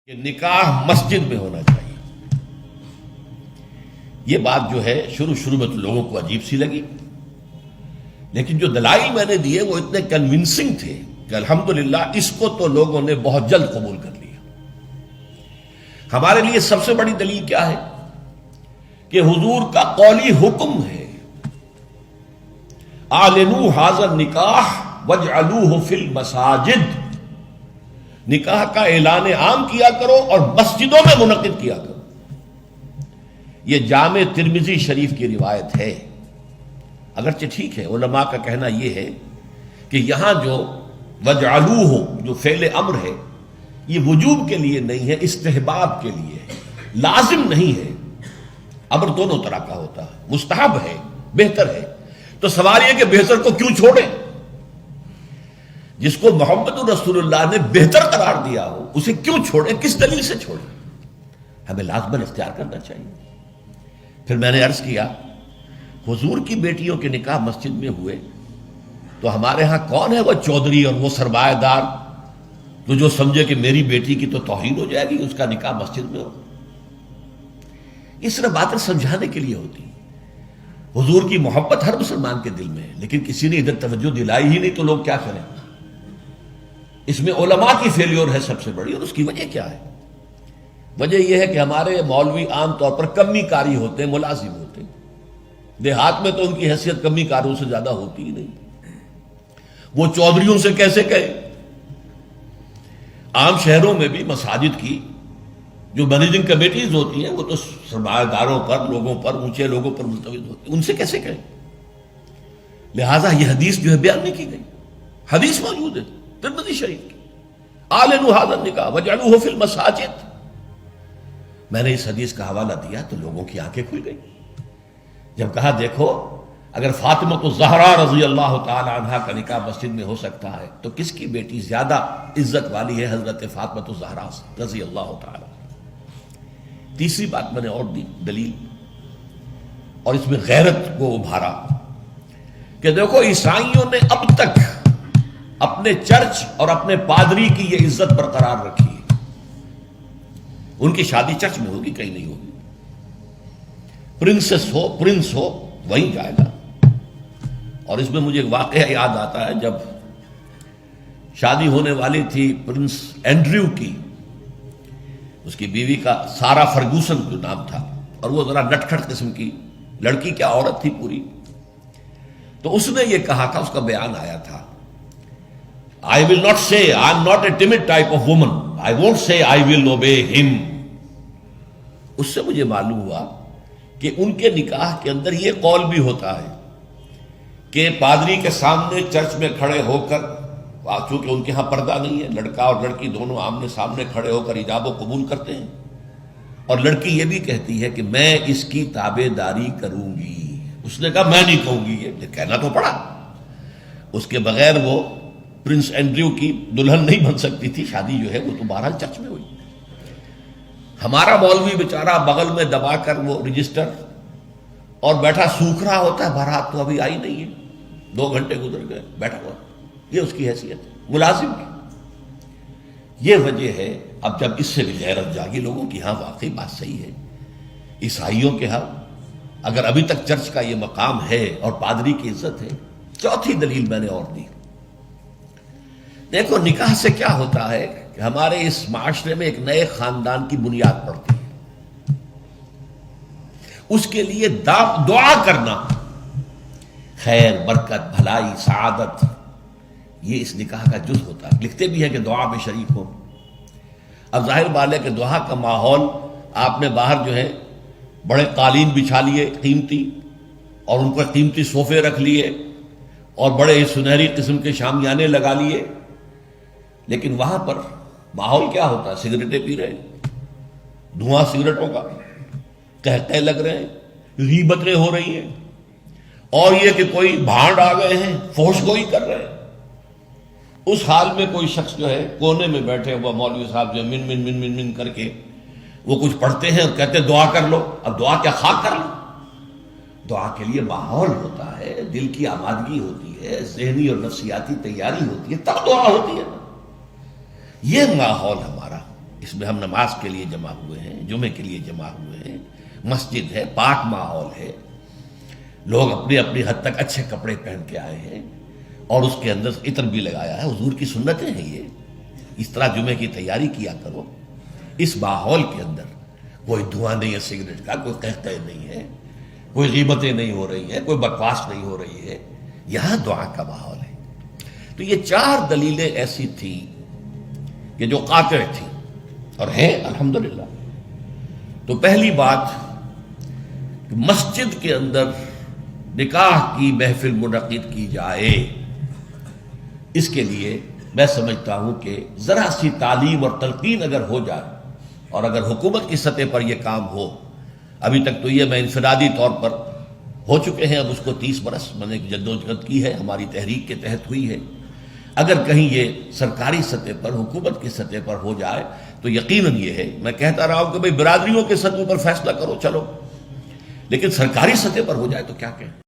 کہ نکاح مسجد میں ہونا چاہیے۔ یہ بات جو ہے شروع میں تو لوگوں کو عجیب سی لگی، لیکن جو دلائل میں نے دیے وہ اتنے کنونسنگ تھے کہ الحمدللہ اس کو تو لوگوں نے بہت جلد قبول کر لیا۔ ہمارے لیے سب سے بڑی دلیل کیا ہے کہ حضور کا قولی حکم ہے، اعلنوا ھذا النکاح واجعلوہ فی المساجد، نکاح کا اعلان عام کیا کرو اور مسجدوں میں منعقد کیا کرو۔ یہ جامع ترمذی شریف کی روایت ہے، اگرچہ ٹھیک ہے علماء کا کہنا یہ ہے کہ یہاں جو وجعلوہ جو فعل امر ہے یہ وجوب کے لیے نہیں ہے، استحباب کے لیے ہے، لازم نہیں ہے۔ امر دونوں طرح کا ہوتا ہے، مستحب ہے، بہتر ہے۔ تو سوال یہ کہ بہتر کو کیوں چھوڑیں؟ جس کو محمد رسول اللہ نے بہتر قرار دیا ہو اسے کیوں چھوڑیں؟ کس دلیل سے چھوڑیں؟ ہمیں لازماً اختیار کرنا چاہیے۔ پھر میں نے عرض کیا حضور کی بیٹیوں کے نکاح مسجد میں ہوئے تو ہمارے ہاں کون ہے وہ چودھری اور وہ سرمایہ دار تو جو سمجھے کہ میری بیٹی کی تو توہین ہو جائے گی اس کا نکاح مسجد میں ہو؟ اس طرح باتیں سمجھانے کے لیے ہوتی ہیں۔ حضور کی محبت ہر مسلمان کے دل میں ہے، لیکن کسی نے ادھر توجہ دلائی ہی نہیں تو لوگ کیا کریں؟ اس میں علماء کی فیلیور ہے سب سے بڑی، اور اس کی وجہ کیا ہے؟ وجہ یہ ہے کہ ہمارے مولوی عام طور پر کمی کاری ہوتے ہیں، ملازم ہوتے ہیں۔ دیہات میں تو ان کی حیثیت کمی کاروں سے زیادہ ہوتی ہی نہیں، وہ چودھریوں سے کیسے کہے؟ عام شہروں میں بھی مساجد کی جو مینیجنگ کمیٹیز ہوتی ہیں وہ تو سرمایہ داروں پر، لوگوں پر، اونچے لوگوں پر ملتوی ہوتی ہیں، ان سے کیسے کہیں؟ لہٰذا یہ حدیث جو ہے بیان نہیں کی گئی، حدیث موجود ہے ترمذی شریف کی، اعلنوا ھذا النکاح واجعلوہ فی المساجد۔ میں نے اس حدیث کا حوالہ دیا تو لوگوں کی آنکھیں کھل گئی۔ جب کہا دیکھو اگر فاطمہ الزہرا رضی اللہ تعالی عنہا کا نکاح مسجد میں ہو سکتا ہے تو کس کی بیٹی زیادہ عزت والی ہے حضرت فاطمہ الزہرا رضی اللہ تعالی۔ تیسری بات میں نے اور دی دلیل، اور اس میں غیرت کو ابھارا کہ دیکھو عیسائیوں نے اب تک اپنے چرچ اور اپنے پادری کی یہ عزت برقرار رکھی ہے۔ ان کی شادی چرچ میں ہوگی، کہیں نہیں ہوگی۔ پرنسس ہو، پرنس ہو، وہیں جائے گا۔ اور اس میں مجھے ایک واقعہ یاد آتا ہے، جب شادی ہونے والی تھی پرنس اینڈریو کی، اس کی بیوی کا سارا فرگوسن جو نام تھا، اور وہ ذرا نٹکھٹ قسم کی لڑکی، کیا عورت تھی پوری، تو اس نے یہ کہا تھا، اس کا بیان آیا تھا، I will not say, I am not a timid type of woman. I won't say I will obey him. اس سے مجھے معلوم ہوا کہ ان کے نکاح کے اندر یہ قول بھی ہوتا ہے کہ پادری کے سامنے چرچ میں کھڑے ہو کر، چونکہ ان کے ہاں پردہ نہیں ہے، لڑکا اور لڑکی دونوں آمنے سامنے کھڑے ہو کر ایجاب و قبول کرتے ہیں، اور لڑکی یہ بھی کہتی ہے کہ میں اس کی تابع داری کروں گی۔ اس نے کہا میں نہیں کہوں گی، یہ کہنا تو پڑا۔ اس کے بغیر وہ پرنس اینڈریو کی دلہن نہیں بن سکتی تھی، شادی جو ہے وہ تو بہرحال چرچ میں ہوئی۔ ہمارا مولوی بیچارہ بغل میں دبا کر وہ رجسٹر اور بیٹھا سوکھ رہا ہوتا ہے، بھرات تو ابھی آئی نہیں ہے، 2 گھنٹے گزر گئے، بیٹھا ہوا۔ یہ اس کی حیثیت ہے ملازم کی۔ یہ وجہ ہے اب جب اس سے بھی غیرت جاگی لوگوں کی، ہاں واقعی بات صحیح ہے، عیسائیوں کے ہاں اگر ابھی تک چرچ کا یہ مقام ہے اور پادری کی عزت ہے۔ چوتھی دلیل میں نے اور دی، دیکھو نکاح سے کیا ہوتا ہے کہ ہمارے اس معاشرے میں ایک نئے خاندان کی بنیاد پڑتی ہے، اس کے لیے دعا کرنا، خیر، برکت، بھلائی، سعادت، یہ اس نکاح کا جز ہوتا ہے۔ لکھتے بھی ہیں کہ دعا میں شریک ہو۔ اب ظاہر بات ہے کہ دعا کا ماحول آپ نے باہر جو ہے بڑے قالین بچھا لیے قیمتی، اور ان پر قیمتی صوفے رکھ لیے، اور بڑے سنہری قسم کے شامیانے لگا لیے، لیکن وہاں پر ماحول کیا ہوتا ہے؟ سگریٹیں پی رہے ہیں، دھواں سگریٹوں کا، قہقہے لگ رہے ہیں، غیبتیں ہو رہی ہیں، اور یہ کہ کوئی بھانڈ آ گئے ہیں، فحش گوئی کر رہے ہیں۔ اس حال میں کوئی شخص جو ہے کونے میں بیٹھے ہوا مولوی صاحب جو من من من من من کر کے وہ کچھ پڑھتے ہیں اور کہتے ہیں دعا کر لو۔ اب دعا کیا خاک کر لو؟ دعا کے لیے ماحول ہوتا ہے، دل کی آمادگی ہوتی ہے، ذہنی اور نفسیاتی تیاری ہوتی ہے، تب دعا ہوتی ہے۔ یہ ماحول ہمارا اس میں ہم نماز کے لیے جمع ہوئے ہیں، جمعے کے لیے جمع ہوئے ہیں، مسجد ہے، پاک ماحول ہے، لوگ اپنی اپنی حد تک اچھے کپڑے پہن کے آئے ہیں اور اس کے اندر عطر بھی لگایا ہے، حضور کی سنتیں ہیں یہ، اس طرح جمعے کی تیاری کیا کرو۔ اس ماحول کے اندر کوئی دھواں نہیں ہے سگریٹ کا، کوئی قہقہ نہیں ہے، کوئی غیبتیں نہیں ہو رہی ہیں، کوئی بکواس نہیں ہو رہی ہے، یہاں دعا کا ماحول ہے۔ تو یہ 4 دلیلیں ایسی تھیں کہ جو قاطع تھیں اور ہیں الحمدللہ۔ تو پہلی بات کہ مسجد کے اندر نکاح کی محفل منعقد کی جائے، اس کے لیے میں سمجھتا ہوں کہ ذرا سی تعلیم اور تلقین اگر ہو جائے اور اگر حکومت کی سطح پر یہ کام ہو، ابھی تک تو یہ میں انفرادی طور پر ہو چکے ہیں، اب اس کو 30 برس میں نے جدوجہد کی ہے، ہماری تحریک کے تحت ہوئی ہے، اگر کہیں یہ سرکاری سطح پر حکومت کی سطح پر ہو جائے تو یقیناً یہ ہے، میں کہتا رہا ہوں کہ بھئی برادریوں کے سطح پر فیصلہ کرو چلو، لیکن سرکاری سطح پر ہو جائے تو کیا کہیں۔